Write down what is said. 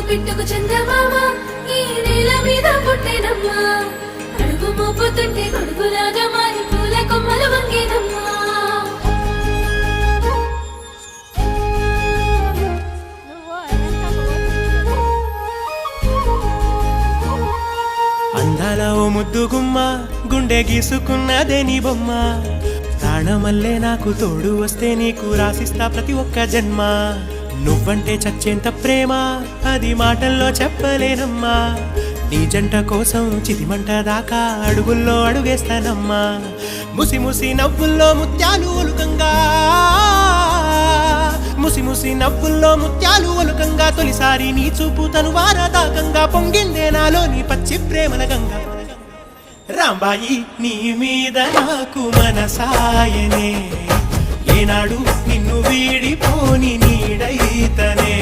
పిట్టుకు చందమామ ఈ నేల మీద పుట్టెనమ్మా అడుగు మోపుతుంటే గొడుగులాగా మారి పూల కొమ్మలు వంగేనమ్మా అందాల ఓ ముద్దు గుమ్మ గుండె గీసుకున్నదే నీ బొమ్మ ప్రాణమల్లే నాకు తోడు వస్తే నీకు రాసిస్తా ప్రతి ఒక్క జన్మ నువ్వంటే చచ్చేంత ప్రేమ అది మాటల్లో చెప్పలేనమ్మా నీ జంట కోసం చితిమంట దాకా అడుగుల్లో అడుగేస్తానమ్మా ముసి ముసి నవ్వుల్లో ముత్యాలు ఒలుకంగా ముసి ముసి నవ్వుల్లో ముత్యాలు ఒలుకంగా తొలిసారి నీ చూపు తను వారదాకంగా పొంగిందే నాలో నీ పచ్చి ప్రేమల గంగా రాంబాయి నీ మీద నాకు మనసాయనే ఏనాడు నిన్ను వీడిపోని నీడైతనే